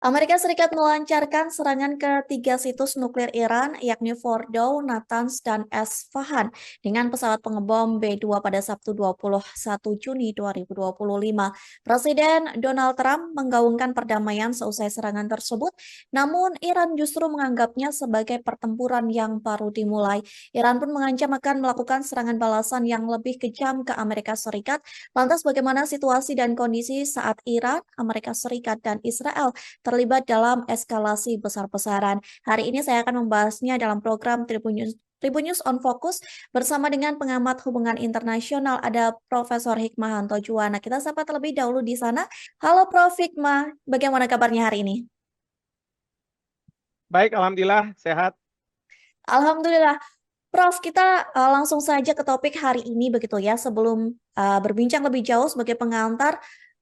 Amerika Serikat melancarkan serangan ke tiga situs nuklir Iran, yakni Fordow, Natanz, dan Esfahan, dengan pesawat pengebom B-2 pada Sabtu 21 Juni 2025. Presiden Donald Trump menggaungkan perdamaian seusai serangan tersebut, namun Iran justru menganggapnya sebagai pertempuran yang baru dimulai. Iran pun mengancam akan melakukan serangan balasan yang lebih kejam ke Amerika Serikat. Lantas bagaimana situasi dan kondisi saat Iran, Amerika Serikat, dan Israel terlibat dalam eskalasi besar-besaran? Hari ini saya akan membahasnya dalam program Tribun News on Focus bersama dengan pengamat hubungan internasional ada Profesor Hikmahanto Juwana. Kita sapa terlebih dahulu di sana. Halo Prof. Hikmah, bagaimana kabarnya hari ini? Baik, alhamdulillah sehat. Alhamdulillah. Prof, kita langsung saja ke topik hari ini begitu ya. Sebelum berbincang lebih jauh sebagai pengantar,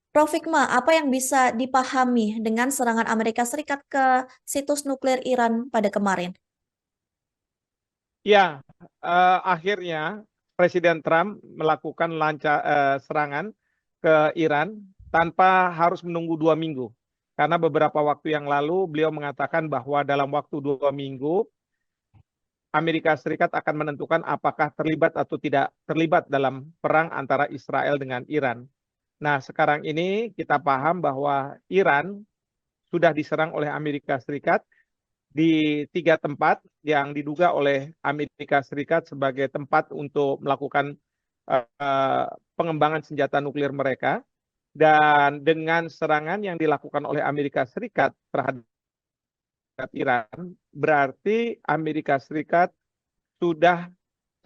Prof. Hikmah, apa yang bisa dipahami dengan serangan Amerika Serikat ke situs nuklir Iran pada kemarin? Ya, akhirnya Presiden Trump melakukan serangan ke Iran tanpa harus menunggu 2 minggu. Karena beberapa waktu yang lalu beliau mengatakan bahwa dalam waktu 2 minggu Amerika Serikat akan menentukan apakah terlibat atau tidak terlibat dalam perang antara Israel dengan Iran. Nah, sekarang ini kita paham bahwa Iran sudah diserang oleh Amerika Serikat di 3 tempat yang diduga oleh Amerika Serikat sebagai tempat untuk melakukan uh, pengembangan senjata nuklir mereka. Dan dengan serangan yang dilakukan oleh Amerika Serikat terhadap Iran, berarti Amerika Serikat sudah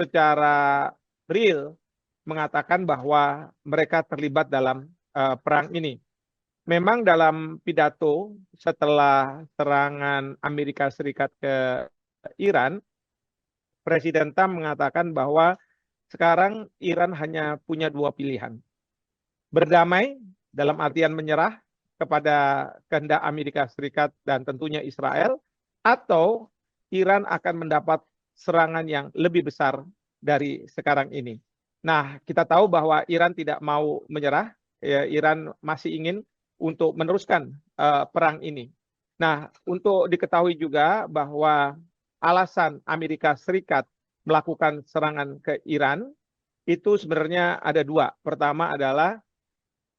secara real mengatakan bahwa mereka terlibat dalam perang ini. Memang dalam pidato setelah serangan Amerika Serikat ke Iran, Presiden Trump mengatakan bahwa sekarang Iran hanya punya 2 pilihan. Berdamai dalam artian menyerah kepada kehendak Amerika Serikat dan tentunya Israel, atau Iran akan mendapat serangan yang lebih besar dari sekarang ini. Nah, kita tahu bahwa Iran tidak mau menyerah, ya, Iran masih ingin untuk meneruskan perang ini. Nah, untuk diketahui juga bahwa alasan Amerika Serikat melakukan serangan ke Iran itu sebenarnya ada dua. Pertama adalah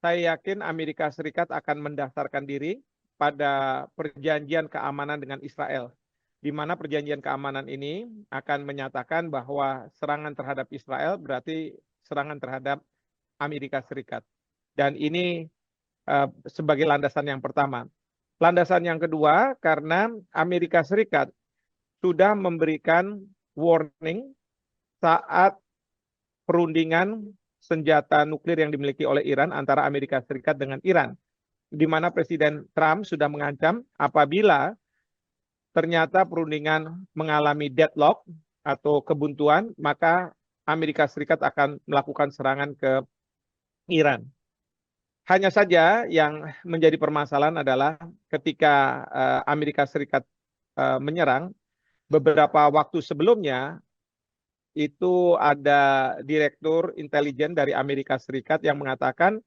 saya yakin Amerika Serikat akan mendaftarkan diri pada perjanjian keamanan dengan Israel, di mana perjanjian keamanan ini akan menyatakan bahwa serangan terhadap Israel berarti serangan terhadap Amerika Serikat. Dan ini sebagai landasan yang pertama. Landasan yang kedua, karena Amerika Serikat sudah memberikan warning saat perundingan senjata nuklir yang dimiliki oleh Iran antara Amerika Serikat dengan Iran, di mana Presiden Trump sudah mengancam apabila ternyata perundingan mengalami deadlock atau kebuntuan, maka Amerika Serikat akan melakukan serangan ke Iran. Hanya saja yang menjadi permasalahan adalah ketika Amerika Serikat menyerang, beberapa waktu sebelumnya itu ada direktur intelijen dari Amerika Serikat yang mengatakan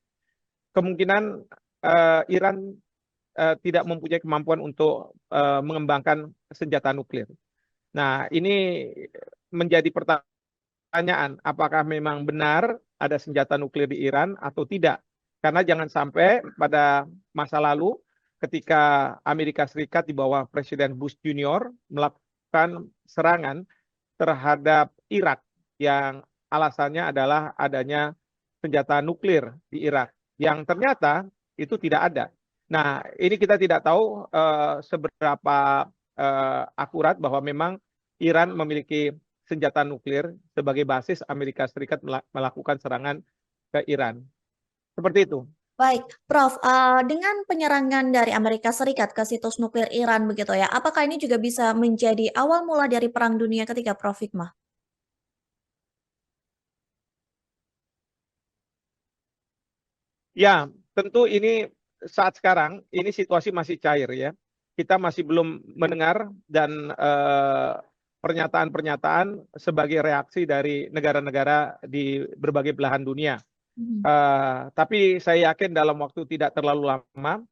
kemungkinan Iran tidak mempunyai kemampuan untuk mengembangkan senjata nuklir. Nah, ini menjadi pertanyaan, apakah memang benar ada senjata nuklir di Iran atau tidak? Karena jangan sampai pada masa lalu ketika Amerika Serikat di bawah Presiden Bush Junior melakukan serangan terhadap Irak yang alasannya adalah adanya senjata nuklir di Irak yang ternyata itu tidak ada. Nah, ini kita tidak tahu seberapa akurat bahwa memang Iran memiliki senjata nuklir sebagai basis Amerika Serikat melakukan serangan ke Iran. Seperti itu. Baik, Prof. Dengan penyerangan dari Amerika Serikat ke situs nuklir Iran begitu ya, apakah ini juga bisa menjadi awal mula dari Perang Dunia Ketiga, Prof. Hikmah? Ya, tentu ini saat sekarang ini situasi masih cair ya. Kita masih belum mendengar dan pernyataan-pernyataan sebagai reaksi dari negara-negara di berbagai belahan dunia. Mhm. Tapi saya yakin dalam waktu tidak terlalu lama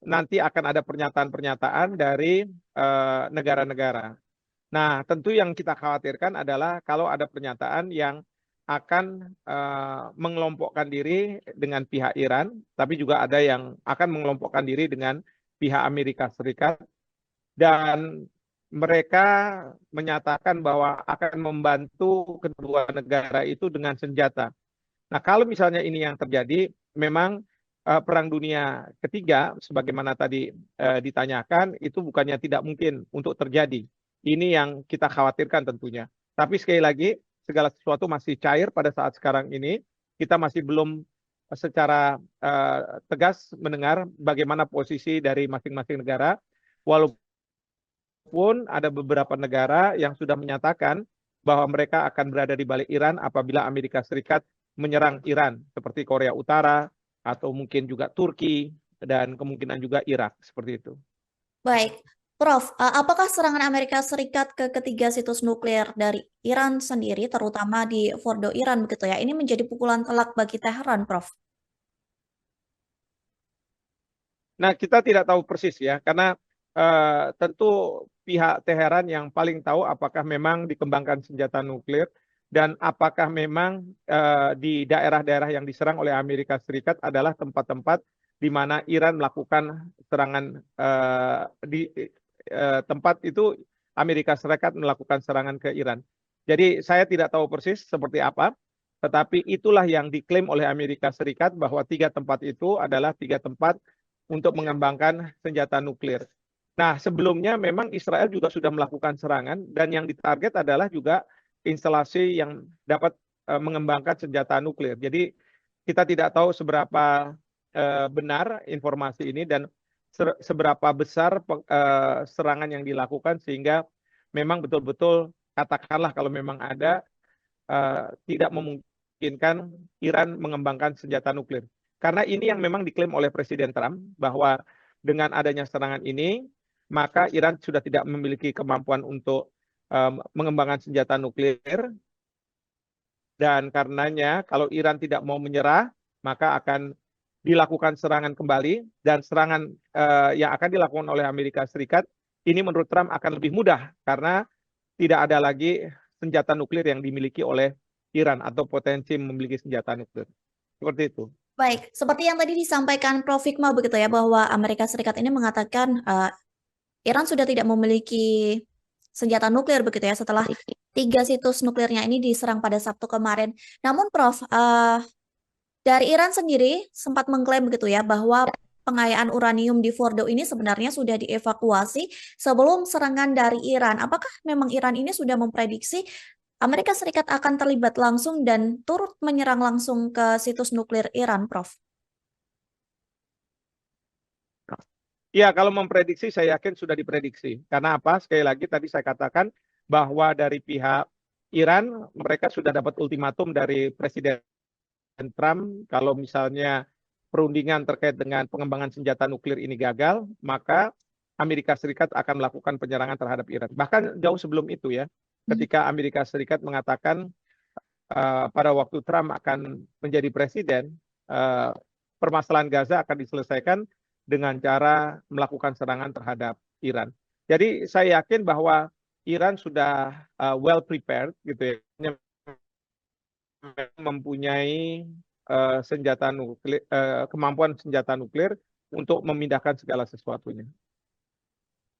nanti akan ada pernyataan-pernyataan dari negara-negara. Nah, tentu yang kita khawatirkan adalah kalau ada pernyataan yang akan mengelompokkan diri dengan pihak Iran, tapi juga ada yang akan mengelompokkan diri dengan pihak Amerika Serikat, dan mereka menyatakan bahwa akan membantu kedua negara itu dengan senjata. Nah, kalau misalnya ini yang terjadi, memang Perang Dunia Ketiga, sebagaimana tadi ditanyakan, itu bukannya tidak mungkin untuk terjadi. Ini yang kita khawatirkan tentunya. Tapi sekali lagi, segala sesuatu masih cair pada saat sekarang ini. Kita masih belum secara tegas mendengar bagaimana posisi dari masing-masing negara, walaupun ada beberapa negara yang sudah menyatakan bahwa mereka akan berada di balik Iran apabila Amerika Serikat menyerang Iran, seperti Korea Utara, atau mungkin juga Turki, dan kemungkinan juga Irak, seperti itu. Baik, Prof, apakah serangan Amerika Serikat ke ketiga situs nuklir dari Iran sendiri, terutama di Fordo, Iran, begitu ya, ini menjadi pukulan telak bagi Teheran, Prof? Nah, kita tidak tahu persis ya, karena tentu pihak Teheran yang paling tahu apakah memang dikembangkan senjata nuklir dan apakah memang di daerah-daerah yang diserang oleh Amerika Serikat adalah tempat-tempat di mana Iran melakukan serangan di tempat itu Amerika Serikat melakukan serangan ke Iran. Jadi saya tidak tahu persis seperti apa, tetapi itulah yang diklaim oleh Amerika Serikat bahwa 3 tempat itu adalah 3 tempat untuk mengembangkan senjata nuklir. Nah, sebelumnya memang Israel juga sudah melakukan serangan dan yang ditarget adalah juga instalasi yang dapat mengembangkan senjata nuklir. Jadi kita tidak tahu seberapa benar informasi ini dan seberapa besar serangan yang dilakukan sehingga memang betul-betul katakanlah kalau memang ada tidak memungkinkan Iran mengembangkan senjata nuklir. Karena ini yang memang diklaim oleh Presiden Trump bahwa dengan adanya serangan ini, maka Iran sudah tidak memiliki kemampuan untuk mengembangkan senjata nuklir. Dan karenanya kalau Iran tidak mau menyerah, maka akan dilakukan serangan kembali. Dan serangan yang akan dilakukan oleh Amerika Serikat, ini menurut Trump akan lebih mudah karena tidak ada lagi senjata nuklir yang dimiliki oleh Iran atau potensi memiliki senjata nuklir. Seperti itu. Baik, seperti yang tadi disampaikan Prof. Hikmah begitu ya, bahwa Amerika Serikat ini mengatakan Iran sudah tidak memiliki senjata nuklir begitu ya setelah 3 situs nuklirnya ini diserang pada Sabtu kemarin. Namun Prof, dari Iran sendiri sempat mengklaim begitu ya bahwa pengayaan uranium di Fordo ini sebenarnya sudah dievakuasi sebelum serangan dari Iran. Apakah memang Iran ini sudah memprediksi Amerika Serikat akan terlibat langsung dan turut menyerang langsung ke situs nuklir Iran, Prof? Ya, kalau memprediksi saya yakin sudah diprediksi. Karena apa? Sekali lagi tadi saya katakan bahwa dari pihak Iran mereka sudah dapat ultimatum dari Presiden Trump kalau misalnya perundingan terkait dengan pengembangan senjata nuklir ini gagal, maka Amerika Serikat akan melakukan penyerangan terhadap Iran. Bahkan jauh sebelum itu ya, ketika Amerika Serikat mengatakan pada waktu Trump akan menjadi presiden, permasalahan Gaza akan diselesaikan dengan cara melakukan serangan terhadap Iran. Jadi saya yakin bahwa Iran sudah well prepared gitu ya, mempunyai senjata nuklir, kemampuan senjata nuklir untuk memindahkan segala sesuatunya.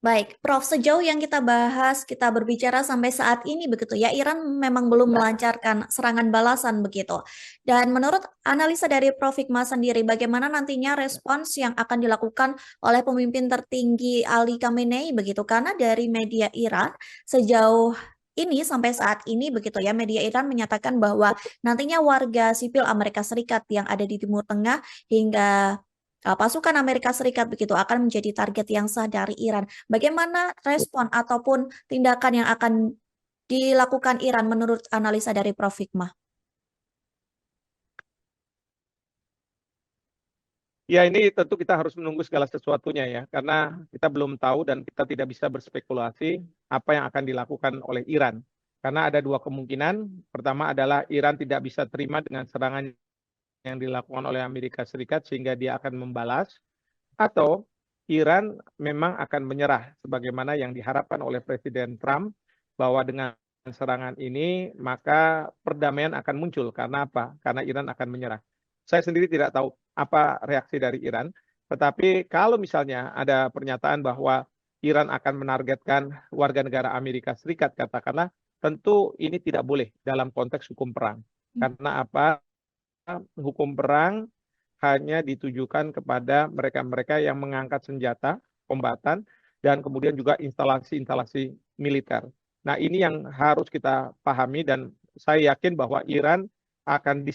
Baik, Prof, sejauh yang kita bahas, kita berbicara sampai saat ini begitu ya, Iran memang belum melancarkan serangan balasan begitu. Dan menurut analisa dari Prof Hikmah sendiri, bagaimana nantinya respons yang akan dilakukan oleh pemimpin tertinggi Ali Khamenei begitu? Karena dari media Iran sejauh ini sampai saat ini begitu ya, media Iran menyatakan bahwa nantinya warga sipil Amerika Serikat yang ada di Timur Tengah hingga pasukan Amerika Serikat begitu akan menjadi target yang sah dari Iran. Bagaimana respon ataupun tindakan yang akan dilakukan Iran menurut analisa dari Prof Hikmah? Ya, ini tentu kita harus menunggu segala sesuatunya ya, karena kita belum tahu dan kita tidak bisa berspekulasi apa yang akan dilakukan oleh Iran. Karena ada 2 kemungkinan. Pertama adalah Iran tidak bisa terima dengan serangan yang dilakukan oleh Amerika Serikat sehingga dia akan membalas. Atau Iran memang akan menyerah sebagaimana yang diharapkan oleh Presiden Trump, bahwa dengan serangan ini maka perdamaian akan muncul. Karena apa? Karena Iran akan menyerah. Saya sendiri tidak tahu apa reaksi dari Iran, tetapi kalau misalnya ada pernyataan bahwa Iran akan menargetkan warga negara Amerika Serikat, katakanlah, tentu ini tidak boleh dalam konteks hukum perang. Karena apa? Hukum perang hanya ditujukan kepada mereka-mereka yang mengangkat senjata kombatan dan kemudian juga instalasi-instalasi militer. Nah, ini yang harus kita pahami, dan saya yakin bahwa Iran akan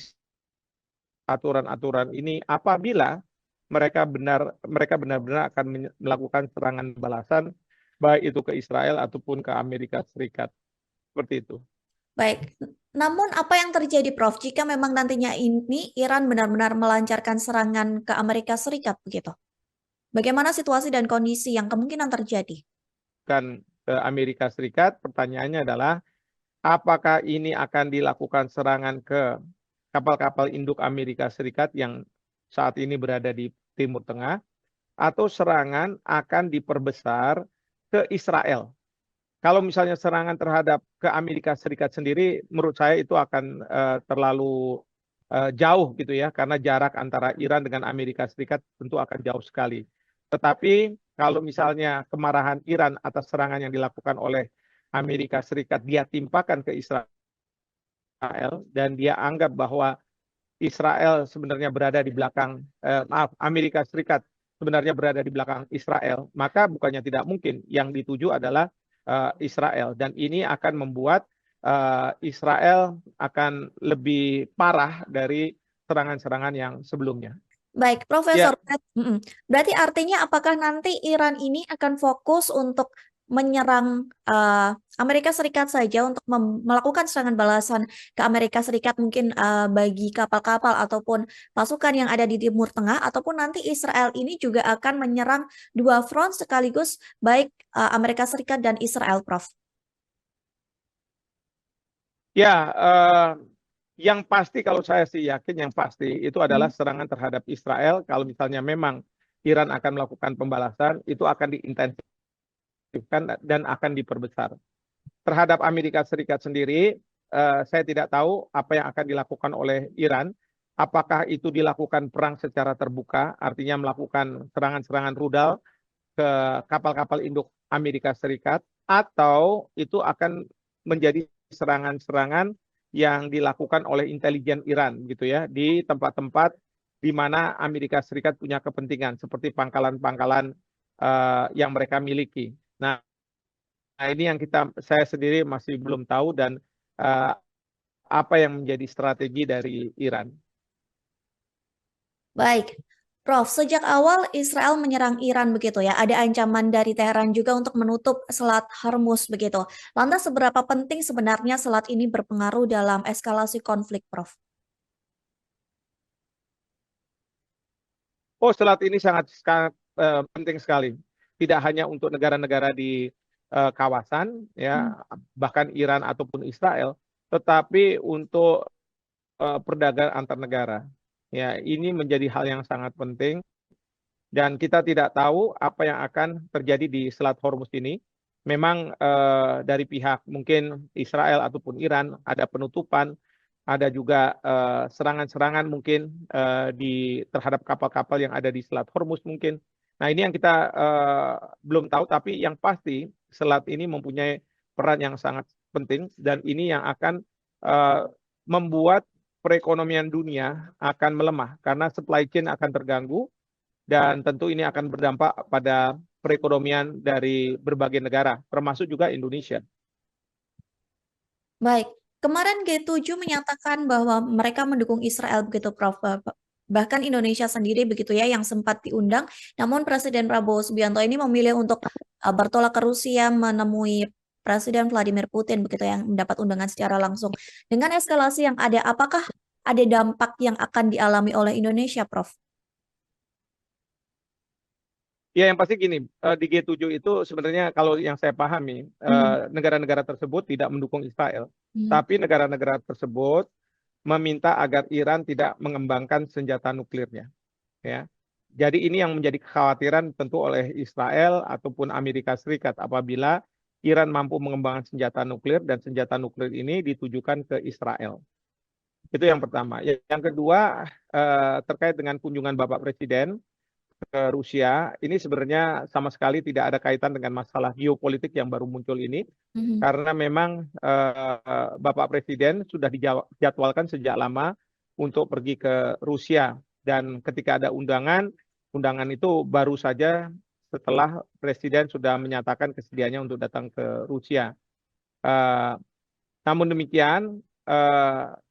aturan-aturan ini apabila mereka benar-benar akan melakukan serangan balasan, baik itu ke Israel ataupun ke Amerika Serikat. Seperti itu. Baik, namun apa yang terjadi, Prof, jika memang nantinya ini Iran benar-benar melancarkan serangan ke Amerika Serikat begitu? Bagaimana situasi dan kondisi yang kemungkinan terjadi? Kan ke Amerika Serikat, pertanyaannya adalah apakah ini akan dilakukan serangan ke kapal-kapal induk Amerika Serikat yang saat ini berada di Timur Tengah, atau serangan akan diperbesar ke Israel. Kalau misalnya serangan terhadap ke Amerika Serikat sendiri, menurut saya itu akan terlalu jauh gitu ya, karena jarak antara Iran dengan Amerika Serikat tentu akan jauh sekali. Tetapi kalau misalnya kemarahan Iran atas serangan yang dilakukan oleh Amerika Serikat dia timpakan ke Israel, dan dia anggap bahwa Israel sebenarnya berada di belakang, Amerika Serikat sebenarnya berada di belakang Israel, maka bukannya tidak mungkin yang dituju adalah Israel. Dan ini akan membuat Israel akan lebih parah dari serangan-serangan yang sebelumnya. Baik, Profesor. Ya, Berarti artinya apakah nanti Iran ini akan fokus untuk menyerang Amerika Serikat saja untuk melakukan serangan balasan ke Amerika Serikat mungkin bagi kapal-kapal ataupun pasukan yang ada di Timur Tengah, ataupun nanti Israel ini juga akan menyerang dua front sekaligus, baik Amerika Serikat dan Israel, Prof. ya, yang pasti kalau saya sih yakin yang pasti itu adalah serangan terhadap Israel. Kalau misalnya memang Iran akan melakukan pembalasan, itu akan diintensifkan dan akan diperbesar. Terhadap Amerika Serikat sendiri, saya tidak tahu apa yang akan dilakukan oleh Iran. Apakah itu dilakukan perang secara terbuka, artinya melakukan serangan-serangan rudal ke kapal-kapal induk Amerika Serikat, atau itu akan menjadi serangan-serangan yang dilakukan oleh intelijen Iran gitu ya, di tempat-tempat di mana Amerika Serikat punya kepentingan seperti pangkalan-pangkalan yang mereka miliki. Nah, ini yang saya sendiri masih belum tahu, dan uh, apa yang menjadi strategi dari Iran. Baik, Prof. Sejak awal Israel menyerang Iran begitu ya, ada ancaman dari Teheran juga untuk menutup Selat Hormuz begitu. Lantas seberapa penting sebenarnya selat ini berpengaruh dalam eskalasi konflik, Prof? Oh, selat ini sangat sangat penting sekali. Tidak hanya untuk negara-negara di kawasan ya, bahkan Iran ataupun Israel, tetapi untuk perdagangan antar negara. Ya, ini menjadi hal yang sangat penting, dan kita tidak tahu apa yang akan terjadi di Selat Hormuz ini. Memang dari pihak mungkin Israel ataupun Iran ada penutupan, ada juga serangan-serangan mungkin terhadap kapal-kapal yang ada di Selat Hormuz mungkin. Nah, ini yang kita belum tahu, tapi yang pasti selat ini mempunyai peran yang sangat penting, dan ini yang akan uh, membuat perekonomian dunia akan melemah karena supply chain akan terganggu, dan tentu ini akan berdampak pada perekonomian dari berbagai negara, termasuk juga Indonesia. Baik, kemarin G7 menyatakan bahwa mereka mendukung Israel begitu, Prof. Bahkan Indonesia sendiri begitu ya yang sempat diundang, namun Presiden Prabowo Subianto ini memilih untuk bertolak ke Rusia menemui Presiden Vladimir Putin begitu yang mendapat undangan secara langsung. Dengan eskalasi yang ada, apakah ada dampak yang akan dialami oleh Indonesia, Prof? Ya, yang pasti gini, di G7 itu sebenarnya kalau yang saya pahami, negara-negara tersebut tidak mendukung Israel, tapi negara-negara tersebut meminta agar Iran tidak mengembangkan senjata nuklirnya. Ya. Jadi ini yang menjadi kekhawatiran tentu oleh Israel ataupun Amerika Serikat apabila Iran mampu mengembangkan senjata nuklir dan senjata nuklir ini ditujukan ke Israel. Itu yang pertama. Yang kedua, terkait dengan kunjungan Bapak Presiden ke Rusia, ini sebenarnya sama sekali tidak ada kaitan dengan masalah geopolitik yang baru muncul ini, karena memang Bapak Presiden sudah dijadwalkan sejak lama untuk pergi ke Rusia, dan ketika ada undangan itu baru saja setelah Presiden sudah menyatakan kesediaannya untuk datang ke Rusia. Namun demikian,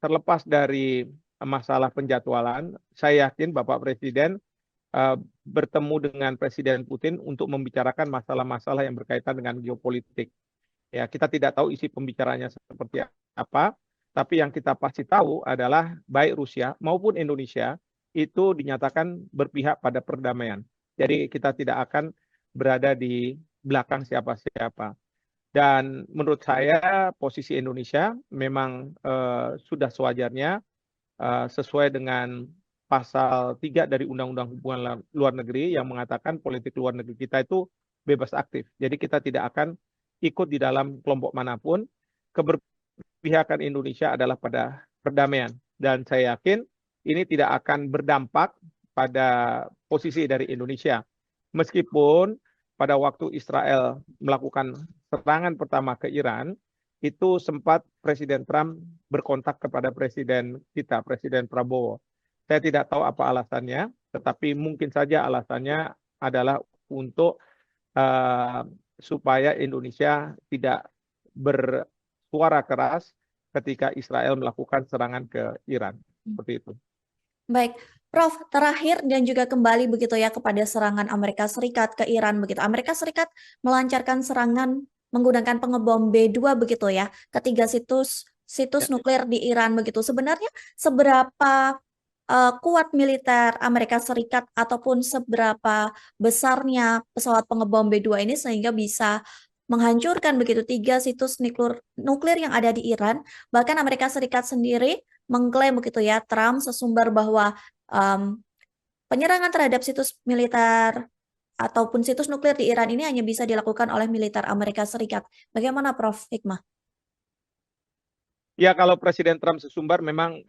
terlepas dari masalah penjadwalan, saya yakin Bapak Presiden bertemu dengan Presiden Putin untuk membicarakan masalah-masalah yang berkaitan dengan geopolitik. Ya, kita tidak tahu isi pembicaranya seperti apa, tapi yang kita pasti tahu adalah baik Rusia maupun Indonesia itu dinyatakan berpihak pada perdamaian. Jadi kita tidak akan berada di belakang siapa-siapa. Dan menurut saya posisi Indonesia memang sudah sewajarnya sesuai dengan pasal 3 dari Undang-Undang Hubungan Luar Negeri yang mengatakan politik luar negeri kita itu bebas aktif. Jadi kita tidak akan ikut di dalam kelompok manapun. Keberpihakan Indonesia adalah pada perdamaian. Dan saya yakin ini tidak akan berdampak pada posisi dari Indonesia. Meskipun pada waktu Israel melakukan serangan pertama ke Iran, itu sempat Presiden Trump berkontak kepada Presiden kita, Presiden Prabowo. Saya tidak tahu apa alasannya, tetapi mungkin saja alasannya adalah untuk supaya Indonesia tidak bersuara keras ketika Israel melakukan serangan ke Iran. Seperti itu. Baik, Prof, terakhir dan juga kembali begitu ya kepada serangan Amerika Serikat ke Iran begitu. Amerika Serikat melancarkan serangan menggunakan pengebom B2 begitu ya, ketiga situs nuklir di Iran begitu. Sebenarnya seberapa kuat militer Amerika Serikat ataupun seberapa besarnya pesawat pengebom B2 ini sehingga bisa menghancurkan begitu 3 situs nuklir yang ada di Iran. Bahkan Amerika Serikat sendiri mengklaim begitu ya, Trump sesumbar bahwa penyerangan terhadap situs militer ataupun situs nuklir di Iran ini hanya bisa dilakukan oleh militer Amerika Serikat. Bagaimana Prof. Hikmah? Ya, kalau Presiden Trump sesumbar memang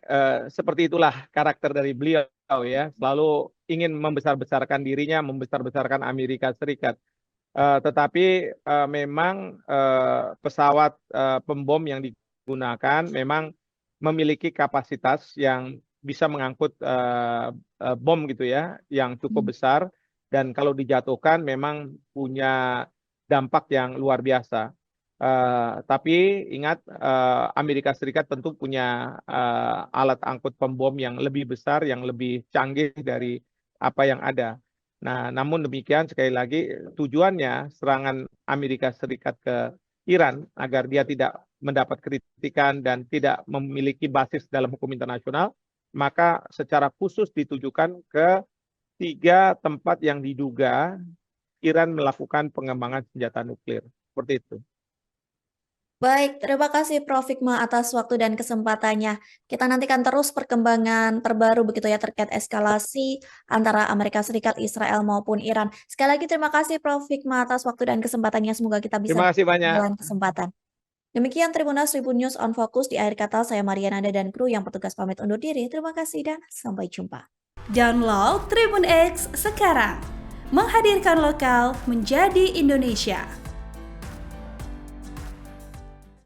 seperti itulah karakter dari beliau ya, selalu ingin membesar-besarkan dirinya, membesar-besarkan Amerika Serikat. Tetapi memang pesawat pembom yang digunakan memang memiliki kapasitas yang bisa mengangkut bom gitu ya, yang cukup besar, dan kalau dijatuhkan memang punya dampak yang luar biasa. Tapi ingat, Amerika Serikat tentu punya alat angkut pembom yang lebih besar, yang lebih canggih dari apa yang ada. Nah, namun demikian sekali lagi tujuannya serangan Amerika Serikat ke Iran agar dia tidak mendapat kritikan dan tidak memiliki basis dalam hukum internasional, maka secara khusus ditujukan ke 3 tempat yang diduga Iran melakukan pengembangan senjata nuklir. Seperti itu. Baik, terima kasih Prof. Hikmah atas waktu dan kesempatannya. Kita nantikan terus perkembangan terbaru begitu ya terkait eskalasi antara Amerika Serikat, Israel maupun Iran. Sekali lagi terima kasih Prof. Hikmah atas waktu dan kesempatannya. Semoga kita bisa Terima kasih banyak. dalam kesempatan. Demikian Tribunas Tribun News on Focus. Di akhir kata saya Mariana dan kru yang bertugas pamit undur diri. Terima kasih dan sampai jumpa. Download Tribun X sekarang. Menghadirkan lokal menjadi Indonesia.